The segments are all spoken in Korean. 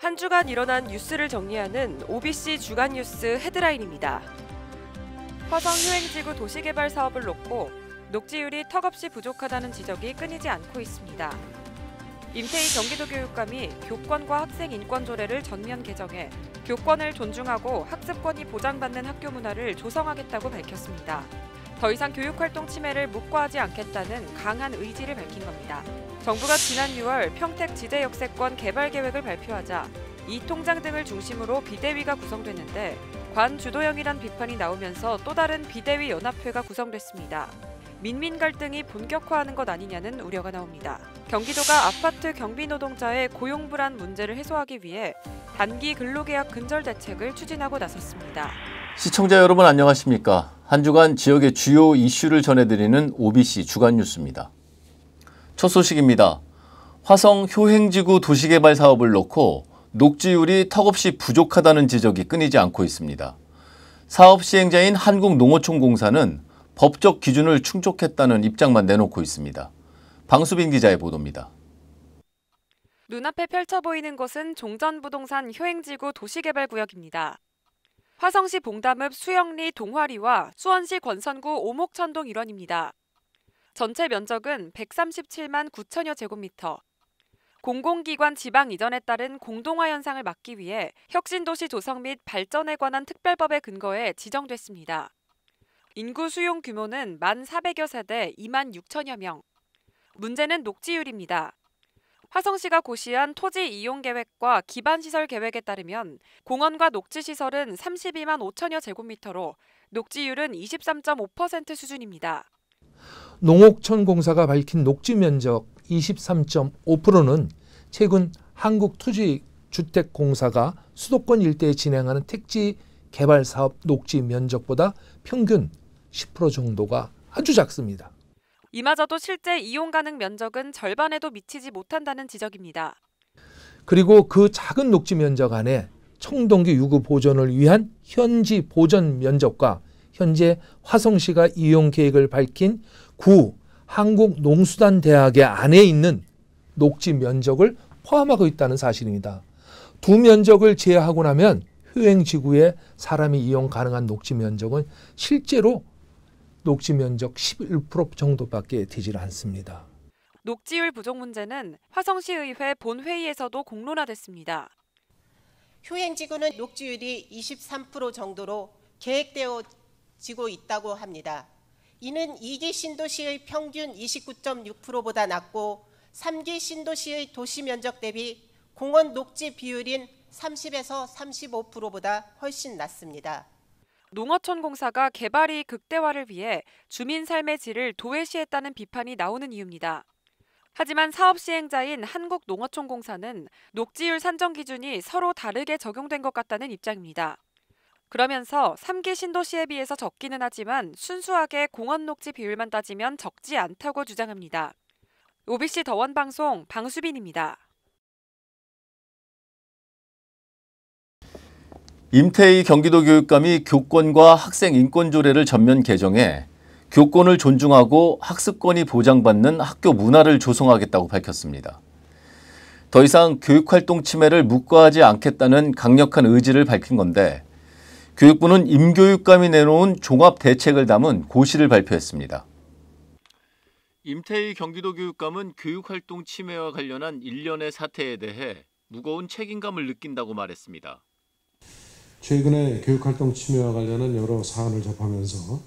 한 주간 일어난 뉴스를 정리하는 OBC 주간 뉴스 헤드라인입니다. 화성 효행지구 도시개발 사업을 놓고 녹지율이 턱없이 부족하다는 지적이 끊이지 않고 있습니다. 임태희 경기도교육감이 교권과 학생 인권 조례를 전면 개정해 교권을 존중하고 학습권이 보장받는 학교 문화를 조성하겠다고 밝혔습니다. 더 이상 교육활동 침해를 묵과하지 않겠다는 강한 의지를 밝힌 겁니다. 정부가 지난 6월 평택 지대역세권 개발 계획을 발표하자 이 통장 등을 중심으로 비대위가 구성됐는데 관주도형이란 비판이 나오면서 또 다른 비대위 연합회가 구성됐습니다. 민민 갈등이 본격화하는 것 아니냐는 우려가 나옵니다. 경기도가 아파트 경비 노동자의 고용 불안 문제를 해소하기 위해 단기 근로계약 근절 대책을 추진하고 나섰습니다. 시청자 여러분 안녕하십니까? 한 주간 지역의 주요 이슈를 전해드리는 OBC 주간 뉴스입니다. 첫 소식입니다. 화성 효행지구 도시개발 사업을 놓고 녹지율이 턱없이 부족하다는 지적이 끊이지 않고 있습니다. 사업 시행자인 한국농어촌공사는 법적 기준을 충족했다는 입장만 내놓고 있습니다. 방수빈 기자의 보도입니다. 눈앞에 펼쳐 보이는 곳은 종전부동산 효행지구 도시개발구역입니다. 화성시 봉담읍 수영리 동화리와 수원시 권선구 오목천동 일원입니다. 전체 면적은 137만 9천여 제곱미터. 공공기관 지방 이전에 따른 공동화 현상을 막기 위해 혁신도시 조성 및 발전에 관한 특별법에 근거해 지정됐습니다. 인구 수용 규모는 1,400여 세대 2만 6천여 명. 문제는 녹지율입니다. 화성시가 고시한 토지 이용 계획과 기반시설 계획에 따르면 공원과 녹지시설은 32만 5천여 제곱미터로 녹지율은 23.5% 수준입니다. 농옥천공사가 밝힌 녹지 면적 23.5%는 최근 한국토지주택공사가 수도권 일대에 진행하는 택지 개발 사업 녹지 면적보다 평균 10% 정도가 아주 작습니다. 이마저도 실제 이용 가능 면적은 절반에도 미치지 못한다는 지적입니다. 그리고 그 작은 녹지 면적 안에 청동기 유구 보존을 위한 현지 보존 면적과 현재 화성시가 이용 계획을 밝힌 구 한국농수단대학의 안에 있는 녹지 면적을 포함하고 있다는 사실입니다. 두 면적을 제외하고 나면 효행지구에 사람이 이용 가능한 녹지 면적은 실제로 녹지 면적 11% 정도밖에 되질 않습니다. 녹지율 부족 문제는 화성시의회 본회의에서도 공론화됐습니다. 효행지구는 녹지율이 23% 정도로 계획되어지고 있다고 합니다. 이는 2기 신도시의 평균 29.6%보다 낮고 3기 신도시의 도시 면적 대비 공원 녹지 비율인 30에서 35%보다 훨씬 낮습니다. 농어촌공사가 개발이 극대화를 위해 주민 삶의 질을 도외시했다는 비판이 나오는 이유입니다. 하지만 사업 시행자인 한국농어촌공사는 녹지율 산정 기준이 서로 다르게 적용된 것 같다는 입장입니다. 그러면서 3기 신도시에 비해서 적기는 하지만 순수하게 공원 녹지 비율만 따지면 적지 않다고 주장합니다. OBC 더원방송 방수빈입니다. 임태희 경기도교육감이 교권과 학생 인권 조례를 전면 개정해 교권을 존중하고 학습권이 보장받는 학교 문화를 조성하겠다고 밝혔습니다. 더 이상 교육활동 침해를 묵과하지 않겠다는 강력한 의지를 밝힌 건데 교육부는 임교육감이 내놓은 종합 대책을 담은 고시를 발표했습니다. 임태희 경기도교육감은 교육활동 침해와 관련한 일련의 사태에 대해 무거운 책임감을 느낀다고 말했습니다. 최근에 교육활동 침해와 관련한 여러 사안을 접하면서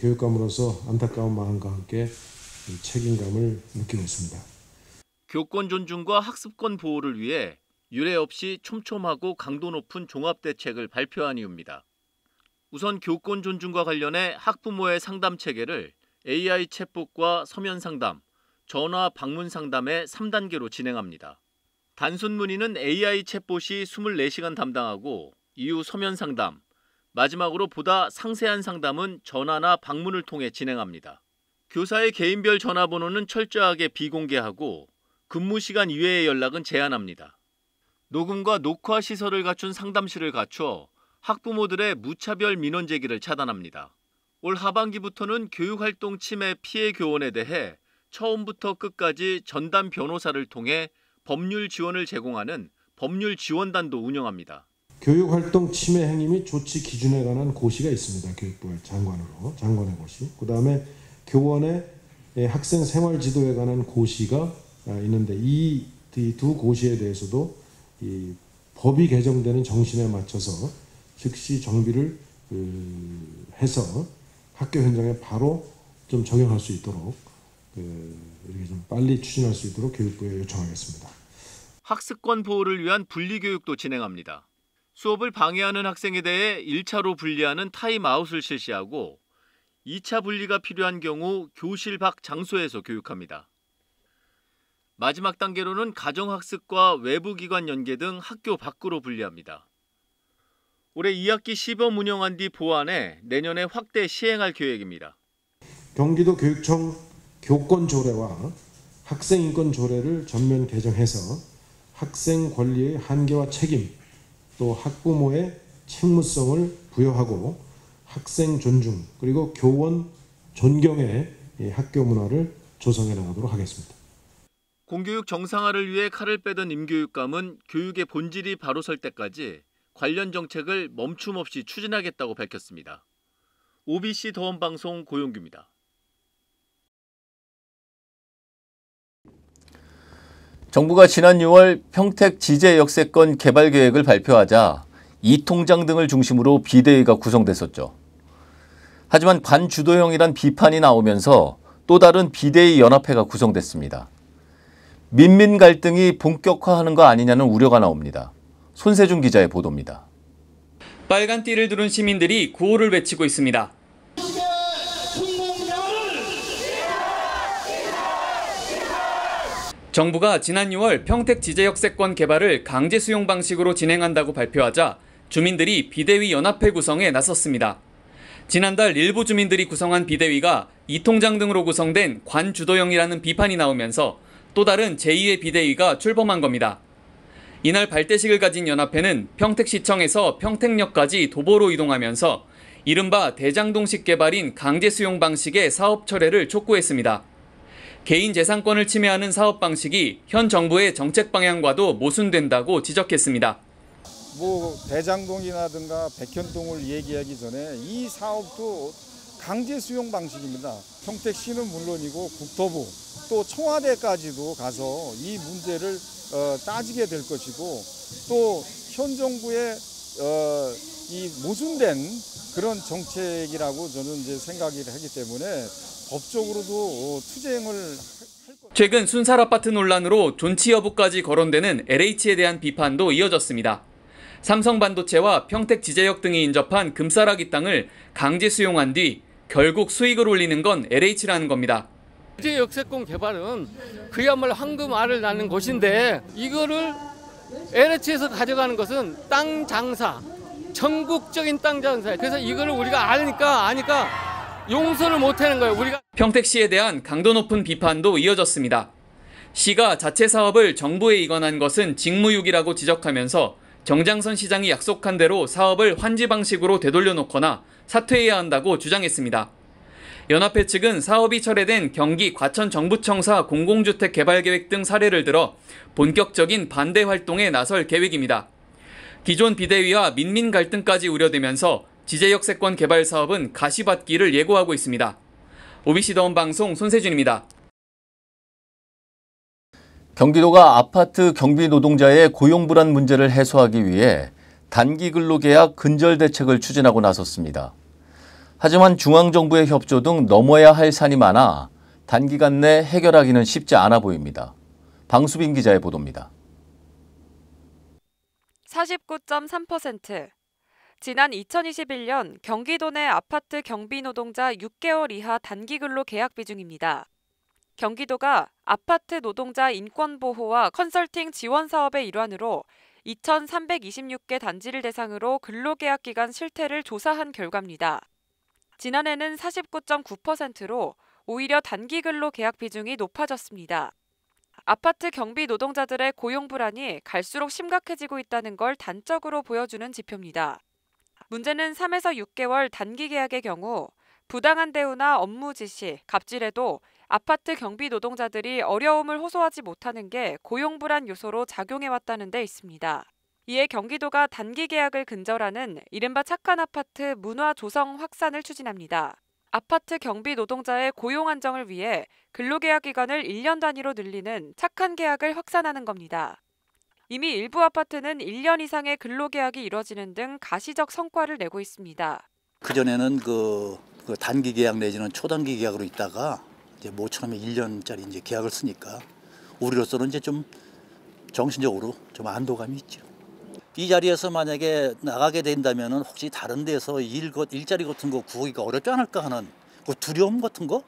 교육감으로서 안타까운 마음과 함께 책임감을 느끼고 있습니다. 교권 존중과 학습권 보호를 위해 유례 없이 촘촘하고 강도 높은 종합대책을 발표한 이유입니다. 우선 교권 존중과 관련해 학부모의 상담 체계를 AI 챗봇과 서면 상담, 전화 방문 상담의 3단계로 진행합니다. 단순 문의는 AI 챗봇이 24시간 담당하고 이후 서면 상담, 마지막으로 보다 상세한 상담은 전화나 방문을 통해 진행합니다. 교사의 개인별 전화번호는 철저하게 비공개하고 근무 시간 이외의 연락은 제한합니다. 녹음과 녹화 시설을 갖춘 상담실을 갖춰 학부모들의 무차별 민원 제기를 차단합니다. 올 하반기부터는 교육활동 침해 피해 교원에 대해 처음부터 끝까지 전담 변호사를 통해 법률 지원을 제공하는 법률 지원단도 운영합니다. 교육활동 침해 행위 및 조치 기준에 관한 고시가 있습니다. 교육부 장관의 고시. 그다음에 교원의 학생 생활 지도에 관한 고시가 있는데 이 두 고시에 대해서도 이 법이 개정되는 정신에 맞춰서 즉시 정비를 해서 학교 현장에 바로 좀 적용할 수 있도록 이렇게 좀 빨리 추진할 수 있도록 교육부에 요청하겠습니다. 학습권 보호를 위한 분리교육도 진행합니다. 수업을 방해하는 학생에 대해 1차로 분리하는 타임아웃을 실시하고 2차 분리가 필요한 경우 교실 밖 장소에서 교육합니다. 마지막 단계로는 가정학습과 외부기관 연계 등 학교 밖으로 분리합니다. 올해 2학기 시범 운영한 뒤 보완해 내년에 확대 시행할 계획입니다. 경기도 교육청 교권조례와 학생인권조례를 전면 개정해서 학생 권리의 한계와 책임, 또 학부모의 책무성을 부여하고 학생 존중 그리고 교원 존경의 학교 문화를 조성해 나가도록 하겠습니다. 공교육 정상화를 위해 칼을 빼던 임교육감은 교육의 본질이 바로 설 때까지 관련 정책을 멈춤 없이 추진하겠다고 밝혔습니다. OBC 더원방송 고용규입니다. 정부가 지난 6월 평택 지제 역세권 개발 계획을 발표하자 이 통장 등을 중심으로 비대위가 구성됐었죠. 하지만 관주도형이란 비판이 나오면서 또 다른 비대위 연합회가 구성됐습니다. 민민 갈등이 본격화하는 거 아니냐는 우려가 나옵니다. 손세준 기자의 보도입니다. 빨간 띠를 두른 시민들이 구호를 외치고 있습니다. 정부가 지난 6월 평택 지제역세권 개발을 강제 수용 방식으로 진행한다고 발표하자 주민들이 비대위 연합회 구성에 나섰습니다. 지난달 일부 주민들이 구성한 비대위가 이통장 등으로 구성된 관주도형이라는 비판이 나오면서 또 다른 제2의 비대위가 출범한 겁니다. 이날 발대식을 가진 연합회는 평택시청에서 평택역까지 도보로 이동하면서 이른바 대장동식 개발인 강제 수용 방식의 사업 철회를 촉구했습니다. 개인 재산권을 침해하는 사업 방식이 현 정부의 정책 방향과도 모순된다고 지적했습니다. 대장동이라든가 백현동을 얘기하기 전에 이 사업도 강제 수용 방식입니다. 평택시는 물론이고 국토부 또 청와대까지도 가서 이 문제를 따지게 될 것이고 또 현 정부의 이 모순된 그런 정책이라고 저는 이제 생각을 하기 때문에 법적으로도 투쟁을 할 것. 최근 순살 아파트 논란으로 존치 여부까지 거론되는 LH에 대한 비판도 이어졌습니다. 삼성반도체와 평택지제역 등이 인접한 금싸라기 땅을 강제 수용한 뒤 결국 수익을 올리는 건 LH라는 겁니다. 지제 역세권 개발은 그야말로 황금알을 낳는 곳인데 이거를 LH에서 가져가는 것은 땅 장사, 전국적인 땅 장사. 그래서 이거를 우리가 아니까 용서를 못하는 거예요. 우리가 평택시에 대한 강도 높은 비판도 이어졌습니다. 시가 자체 사업을 정부에 이관한 것은 직무유기라고 지적하면서 정장선 시장이 약속한 대로 사업을 환지 방식으로 되돌려놓거나 사퇴해야 한다고 주장했습니다. 연합회 측은 사업이 철회된 경기 과천 정부청사 공공주택 개발계획 등 사례를 들어 본격적인 반대 활동에 나설 계획입니다. 기존 비대위와 민민 갈등까지 우려되면서 지제역세권 개발 사업은 가시밭길을 예고하고 있습니다. OBC 더원방송 손세준입니다. 경기도가 아파트 경비 노동자의 고용 불안 문제를 해소하기 위해 단기 근로계약 근절 대책을 추진하고 나섰습니다. 하지만 중앙정부의 협조 등 넘어야 할 산이 많아 단기간 내 해결하기는 쉽지 않아 보입니다. 방수빈 기자의 보도입니다. 49.3%. 지난 2021년 경기도 내 아파트 경비 노동자 6개월 이하 단기 근로 계약 비중입니다. 경기도가 아파트 노동자 인권 보호와 컨설팅 지원 사업의 일환으로 2,326개 단지를 대상으로 근로계약 기간 실태를 조사한 결과입니다. 지난해는 49.9%로 오히려 단기 근로 계약 비중이 높아졌습니다. 아파트 경비 노동자들의 고용 불안이 갈수록 심각해지고 있다는 걸 단적으로 보여주는 지표입니다. 문제는 3에서 6개월 단기 계약의 경우 부당한 대우나 업무 지시, 갑질에도 아파트 경비 노동자들이 어려움을 호소하지 못하는 게 고용 불안 요소로 작용해왔다는 데 있습니다. 이에 경기도가 단기 계약을 근절하는 이른바 착한 아파트 문화 조성 확산을 추진합니다. 아파트 경비 노동자의 고용 안정을 위해 근로계약 기간을 1년 단위로 늘리는 착한 계약을 확산하는 겁니다. 이미 일부 아파트는 1년 이상의 근로계약이 이뤄지는 등 가시적 성과를 내고 있습니다. 그전에는 그 단기 계약 내지는 초단기 계약으로 있다가 이제 모처럼 1년짜리 이제 계약을 쓰니까 우리로서는 이제 좀 정신적으로 좀 안도감이 있죠. 이 자리에서 만약에 나가게 된다면은 혹시 다른 데서 일자리 같은 거 구하기가 어렵지 않을까 하는 그 두려움 같은 거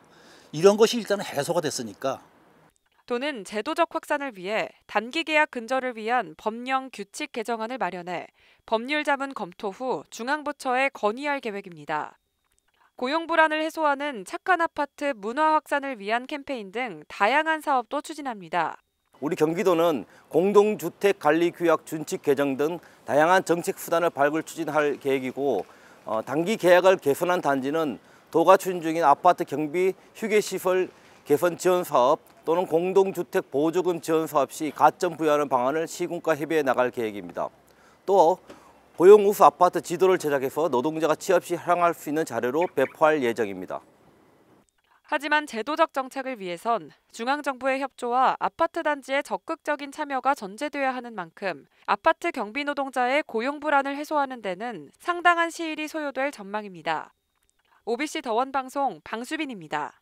이런 것이 일단은 해소가 됐으니까. 도는 제도적 확산을 위해 단기 계약 근절을 위한 법령 규칙 개정안을 마련해 법률 자문 검토 후 중앙부처에 건의할 계획입니다. 고용 불안을 해소하는 착한 아파트 문화 확산을 위한 캠페인 등 다양한 사업도 추진합니다. 우리 경기도는 공동주택 관리 규약 준칙 개정 등 다양한 정책 수단을 발굴 추진할 계획이고 단기 계약을 개선한 단지는 도가 추진 중인 아파트 경비 휴게시설 개선 지원 사업 또는 공동주택 보조금 지원 사업 시 가점 부여하는 방안을 시군과 협의해 나갈 계획입니다. 또 고용 우수 아파트 지도를 제작해서 노동자가 취업 시 활용할 수 있는 자료로 배포할 예정입니다. 하지만 제도적 정책을 위해선 중앙정부의 협조와 아파트 단지의 적극적인 참여가 전제되어야 하는 만큼 아파트 경비 노동자의 고용 불안을 해소하는 데는 상당한 시일이 소요될 전망입니다. OBC 더원방송 방수빈입니다.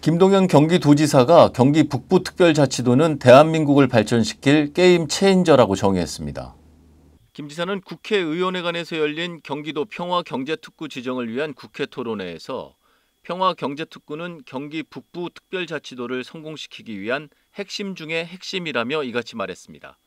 김동연 경기도지사가 경기 북부특별자치도는 대한민국을 발전시킬 게임 체인저라고 정의했습니다. 김 지사는 국회의원회관에서 열린 경기도 평화경제특구 지정을 위한 국회 토론회에서 평화경제특구는 경기 북부특별자치도를 성공시키기 위한 핵심 중의 핵심이라며 이같이 말했습니다.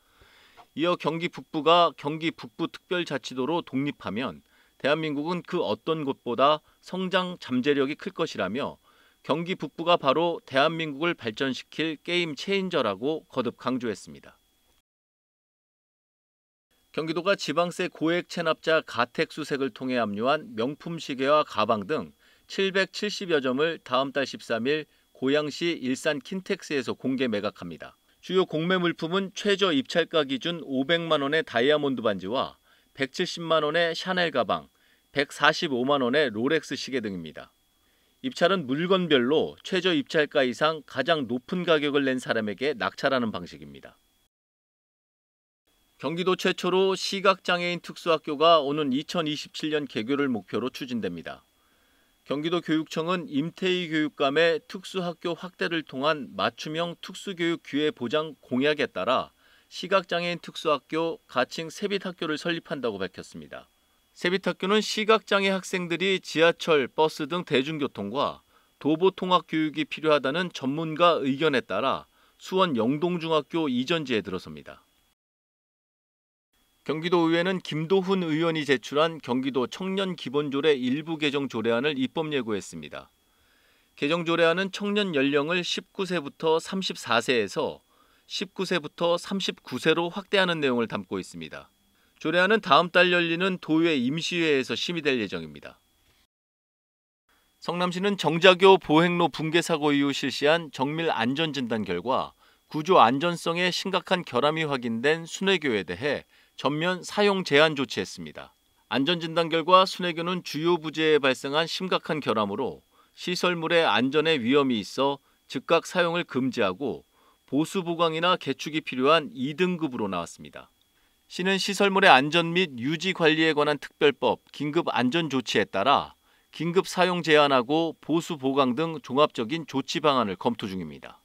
이어 경기 북부가 경기 북부특별자치도로 독립하면 대한민국은 그 어떤 곳보다 성장 잠재력이 클 것이라며 경기 북부가 바로 대한민국을 발전시킬 게임 체인저라고 거듭 강조했습니다. 경기도가 지방세 고액 체납자 가택 수색을 통해 압류한 명품 시계와 가방 등 770여 점을 다음 달 13일 고양시 일산 킨텍스에서 공개 매각합니다. 주요 공매 물품은 최저 입찰가 기준 500만 원의 다이아몬드 반지와 170만 원의 샤넬 가방, 145만 원의 롤렉스 시계 등입니다. 입찰은 물건별로 최저 입찰가 이상 가장 높은 가격을 낸 사람에게 낙찰하는 방식입니다. 경기도 최초로 시각장애인 특수학교가 오는 2027년 개교를 목표로 추진됩니다. 경기도 교육청은 임태희 교육감의 특수학교 확대를 통한 맞춤형 특수교육 기회 보장 공약에 따라 시각장애인 특수학교 가칭 세빛학교를 설립한다고 밝혔습니다. 세빛학교는 시각장애 학생들이 지하철, 버스 등 대중교통과 도보통학 교육이 필요하다는 전문가 의견에 따라 수원 영동중학교 이전지에 들어섭니다. 경기도의회는 김도훈 의원이 제출한 경기도 청년기본조례 일부 개정 조례안을 입법 예고했습니다. 개정 조례안은 청년 연령을 19세부터 34세에서 19세부터 39세로 확대하는 내용을 담고 있습니다. 조례안은 다음 달 열리는 도의회 임시회에서 심의될 예정입니다. 성남시는 정자교 보행로 붕괴 사고 이후 실시한 정밀 안전진단 결과 구조 안전성에 심각한 결함이 확인된 순회교에 대해 전면 사용 제한 조치했습니다. 안전진단 결과 순회교는 주요 부재에 발생한 심각한 결함으로 시설물의 안전에 위험이 있어 즉각 사용을 금지하고 보수 보강이나 개축이 필요한 2등급으로 나왔습니다. 시는 시설물의 안전 및 유지 관리에 관한 특별법 긴급 안전 조치에 따라 긴급 사용 제한하고 보수 보강 등 종합적인 조치 방안을 검토 중입니다.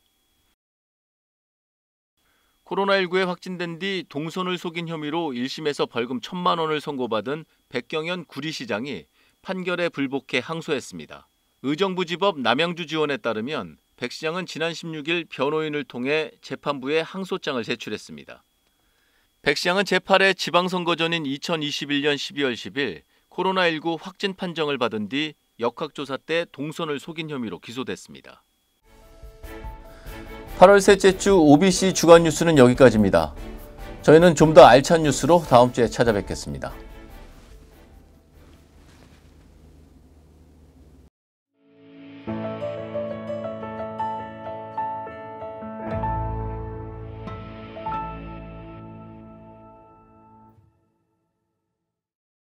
코로나19에 확진된 뒤 동선을 속인 혐의로 1심에서 벌금 1,000만 원을 선고받은 백경현 구리시장이 판결에 불복해 항소했습니다. 의정부지법 남양주 지원에 따르면 백 시장은 지난 16일 변호인을 통해 재판부에 항소장을 제출했습니다. 백 시장은 제8회 지방선거 전인 2021년 12월 10일 코로나19 확진 판정을 받은 뒤 역학조사 때 동선을 속인 혐의로 기소됐습니다. 8월 셋째 주 OBC 주간 뉴스는 여기까지입니다. 저희는 좀 더 알찬 뉴스로 다음 주에 찾아뵙겠습니다.